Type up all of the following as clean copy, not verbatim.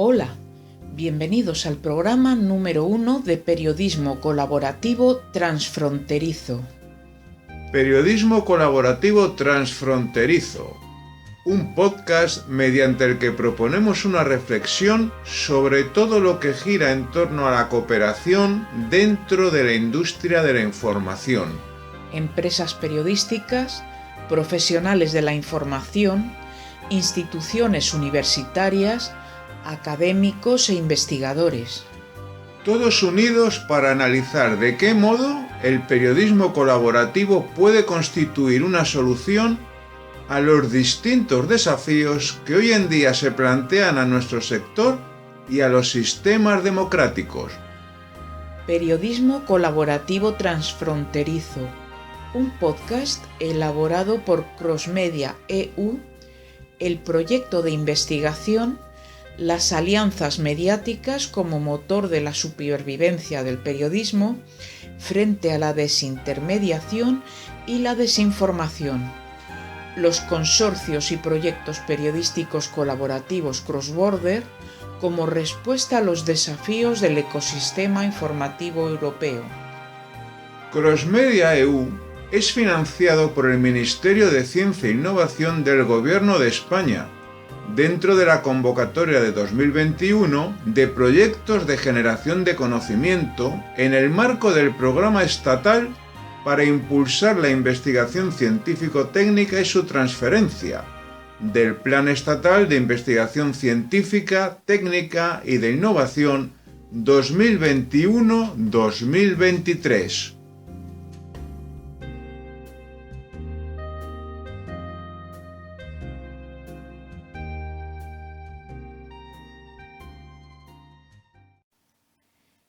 Hola, bienvenidos al programa número 1 de Periodismo Colaborativo Transfronterizo. Periodismo Colaborativo Transfronterizo, un podcast mediante el que proponemos una reflexión sobre todo lo que gira en torno a la cooperación dentro de la industria de la información. Empresas periodísticas, profesionales de la información, instituciones universitarias, académicos e investigadores. Todos unidos para analizar de qué modo el periodismo colaborativo puede constituir una solución a los distintos desafíos que hoy en día se plantean a nuestro sector y a los sistemas democráticos. Periodismo Colaborativo Transfronterizo, un podcast elaborado por Crossmedia EU, el proyecto de investigación, las alianzas mediáticas como motor de la supervivencia del periodismo frente a la desintermediación y la desinformación, los consorcios y proyectos periodísticos colaborativos cross-border como respuesta a los desafíos del ecosistema informativo europeo. Crossmedia EU es financiado por el Ministerio de Ciencia e Innovación del Gobierno de España, dentro de la convocatoria de 2021 de proyectos de generación de conocimiento en el marco del programa estatal para impulsar la investigación científico-técnica y su transferencia, del Plan Estatal de Investigación Científica, Técnica y de Innovación 2021-2023.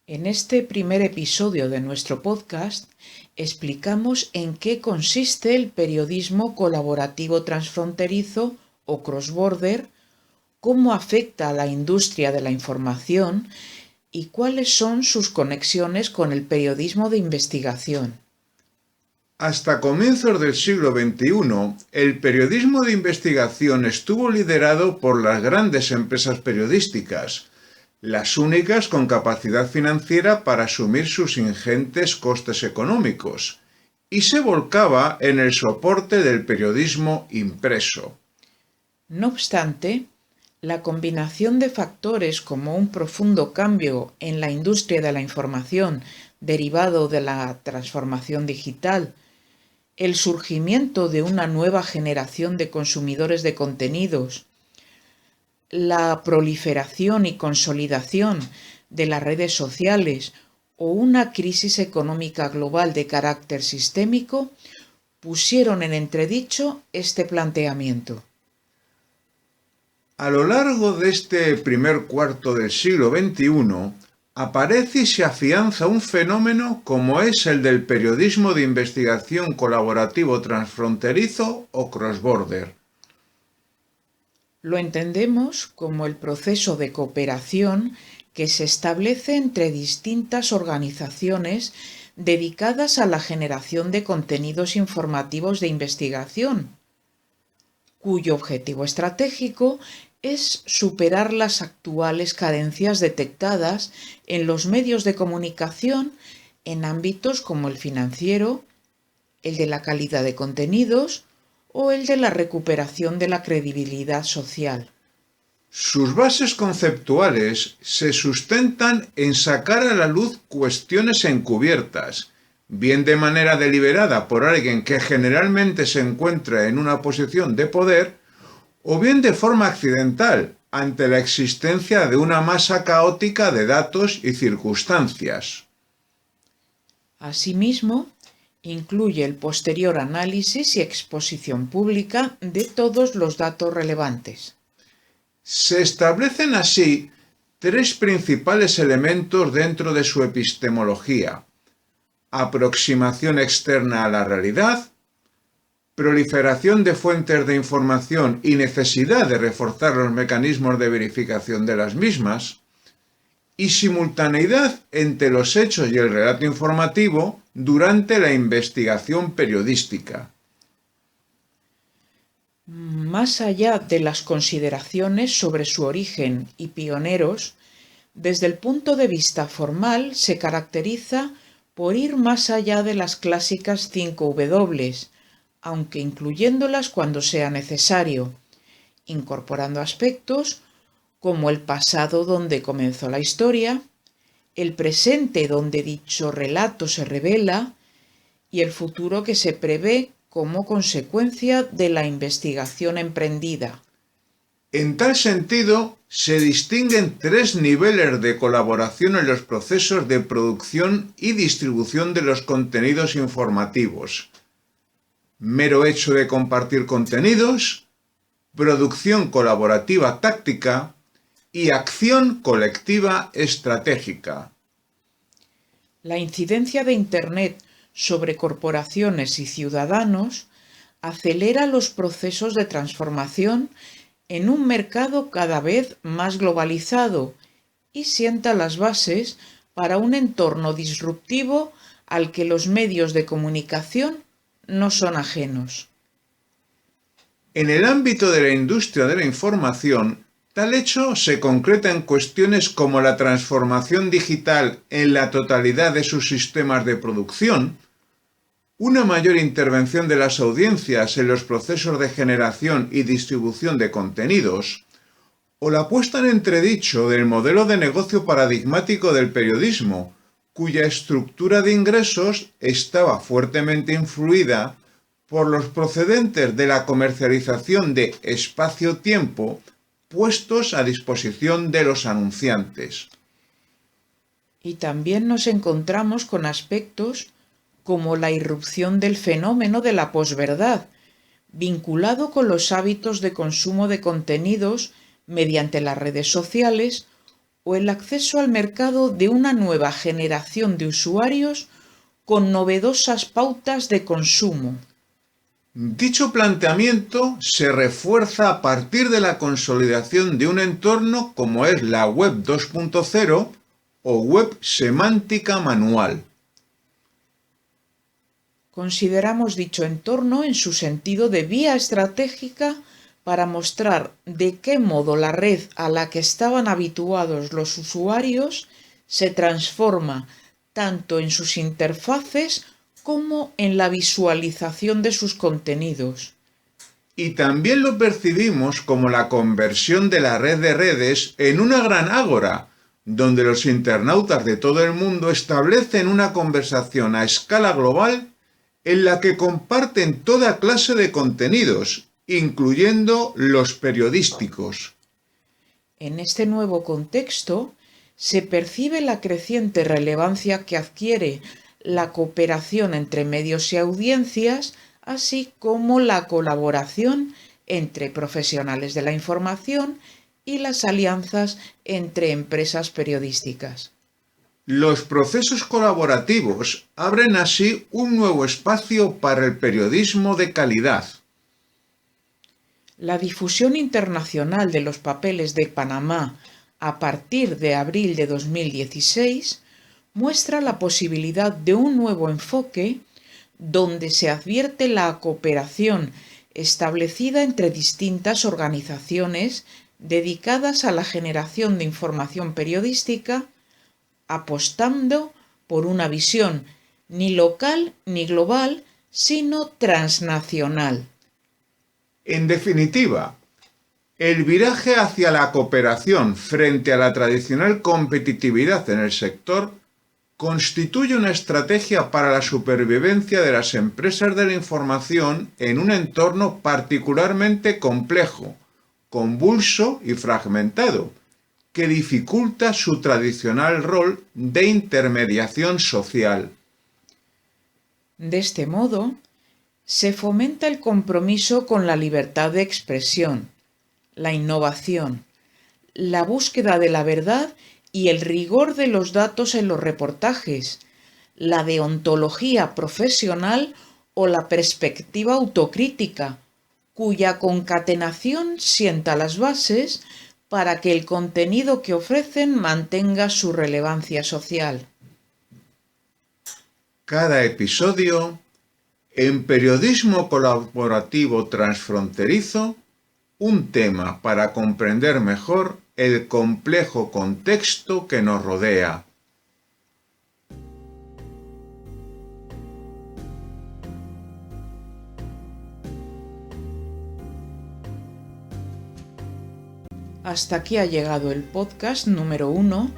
En este primer episodio de nuestro podcast explicamos en qué consiste el periodismo colaborativo transfronterizo o cross-border, cómo afecta a la industria de la información y cuáles son sus conexiones con el periodismo de investigación. Hasta comienzos del siglo XXI, el periodismo de investigación estuvo liderado por las grandes empresas periodísticas, las únicas con capacidad financiera para asumir sus ingentes costes económicos, y se volcaba en el soporte del periodismo impreso. No obstante, la combinación de factores como un profundo cambio en la industria de la información derivado de la transformación digital, el surgimiento de una nueva generación de consumidores de contenidos, la proliferación y consolidación de las redes sociales o una crisis económica global de carácter sistémico pusieron en entredicho este planteamiento. A lo largo de este primer cuarto del siglo XXI, aparece y se afianza un fenómeno como es el del periodismo de investigación colaborativo transfronterizo o cross-border. Lo entendemos como el proceso de cooperación que se establece entre distintas organizaciones dedicadas a la generación de contenidos informativos de investigación, cuyo objetivo estratégico es superar las actuales carencias detectadas en los medios de comunicación en ámbitos como el financiero, el de la calidad de contenidos o el de la recuperación de la credibilidad social. Sus bases conceptuales se sustentan en sacar a la luz cuestiones encubiertas, bien de manera deliberada por alguien que generalmente se encuentra en una posición de poder, o bien de forma accidental, ante la existencia de una masa caótica de datos y circunstancias. Asimismo, incluye el posterior análisis y exposición pública de todos los datos relevantes. Se establecen así tres principales elementos dentro de su epistemología: aproximación externa a la realidad, proliferación de fuentes de información y necesidad de reforzar los mecanismos de verificación de las mismas, y simultaneidad entre los hechos y el relato informativo durante la investigación periodística. Más allá de las consideraciones sobre su origen y pioneros, desde el punto de vista formal se caracteriza por ir más allá de las clásicas 5 W, aunque incluyéndolas cuando sea necesario, incorporando aspectos como el pasado donde comenzó la historia, el presente donde dicho relato se revela y el futuro que se prevé como consecuencia de la investigación emprendida. En tal sentido, se distinguen 3 niveles de colaboración en los procesos de producción y distribución de los contenidos informativos: mero hecho de compartir contenidos, producción colaborativa táctica y acción colectiva estratégica. La incidencia de Internet sobre corporaciones y ciudadanos acelera los procesos de transformación en un mercado cada vez más globalizado y sienta las bases para un entorno disruptivo al que los medios de comunicación no son ajenos. En el ámbito de la industria de la información, tal hecho se concreta en cuestiones como la transformación digital en la totalidad de sus sistemas de producción, una mayor intervención de las audiencias en los procesos de generación y distribución de contenidos, o la puesta en entredicho del modelo de negocio paradigmático del periodismo, cuya estructura de ingresos estaba fuertemente influida por los procedentes de la comercialización de espacio-tiempo puestos a disposición de los anunciantes. Y también nos encontramos con aspectos como la irrupción del fenómeno de la posverdad, vinculado con los hábitos de consumo de contenidos mediante las redes sociales o el acceso al mercado de una nueva generación de usuarios con novedosas pautas de consumo. Dicho planteamiento se refuerza a partir de la consolidación de un entorno como es la Web 2.0 o Web semántica manual. Consideramos dicho entorno en su sentido de vía estratégica para mostrar de qué modo la red a la que estaban habituados los usuarios se transforma tanto en sus interfaces como en la visualización de sus contenidos. Y también lo percibimos como la conversión de la red de redes en una gran ágora, donde los internautas de todo el mundo establecen una conversación a escala global en la que comparten toda clase de contenidos, incluyendo los periodísticos. En este nuevo contexto, se percibe la creciente relevancia que adquiere la cooperación entre medios y audiencias, así como la colaboración entre profesionales de la información y las alianzas entre empresas periodísticas. Los procesos colaborativos abren así un nuevo espacio para el periodismo de calidad. La difusión internacional de los papeles de Panamá a partir de abril de 2016 muestra la posibilidad de un nuevo enfoque donde se advierte la cooperación establecida entre distintas organizaciones dedicadas a la generación de información periodística, apostando por una visión ni local ni global, sino transnacional. En definitiva, el viraje hacia la cooperación frente a la tradicional competitividad en el sector constituye una estrategia para la supervivencia de las empresas de la información en un entorno particularmente complejo, convulso y fragmentado, que dificulta su tradicional rol de intermediación social. De este modo, se fomenta el compromiso con la libertad de expresión, la innovación, la búsqueda de la verdad y el rigor de los datos en los reportajes, la deontología profesional o la perspectiva autocrítica, cuya concatenación sienta las bases para que el contenido que ofrecen mantenga su relevancia social. Cada episodio En periodismo colaborativo transfronterizo, un tema para comprender mejor el complejo contexto que nos rodea. Hasta aquí ha llegado el podcast número 1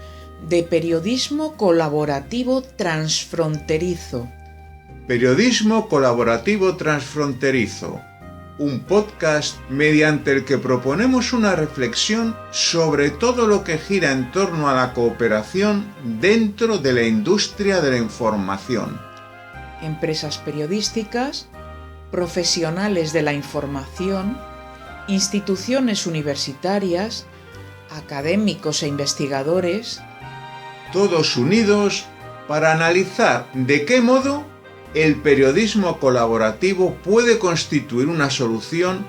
de Periodismo Colaborativo Transfronterizo. Periodismo Colaborativo Transfronterizo, un podcast mediante el que proponemos una reflexión sobre todo lo que gira en torno a la cooperación dentro de la industria de la información. Empresas periodísticas, profesionales de la información, instituciones universitarias, académicos e investigadores, todos unidos para analizar de qué modo el periodismo colaborativo puede constituir una solución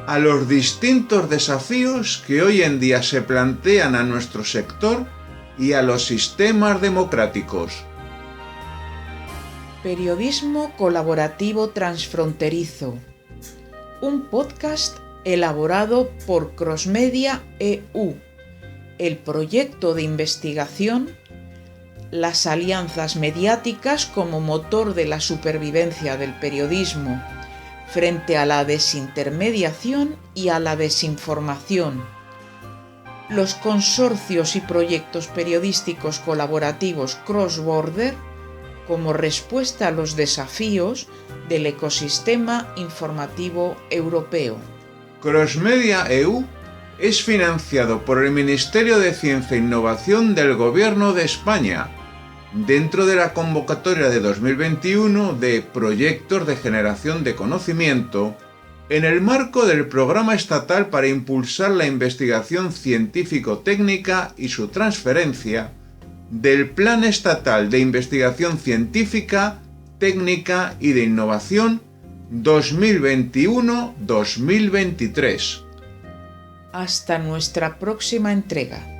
a los distintos desafíos que hoy en día se plantean a nuestro sector y a los sistemas democráticos. Periodismo Colaborativo Transfronterizo, un podcast elaborado por Crossmedia EU, el proyecto de investigación, las alianzas mediáticas como motor de la supervivencia del periodismo frente a la desintermediación y a la desinformación, los consorcios y proyectos periodísticos colaborativos cross-border como respuesta a los desafíos del ecosistema informativo europeo. Crossmedia EU es financiado por el Ministerio de Ciencia e Innovación del Gobierno de España, dentro de la convocatoria de 2021 de Proyectos de Generación de Conocimiento, en el marco del Programa Estatal para impulsar la investigación científico-técnica y su transferencia, del Plan Estatal de Investigación Científica, Técnica y de Innovación 2021-2023. Hasta nuestra próxima entrega.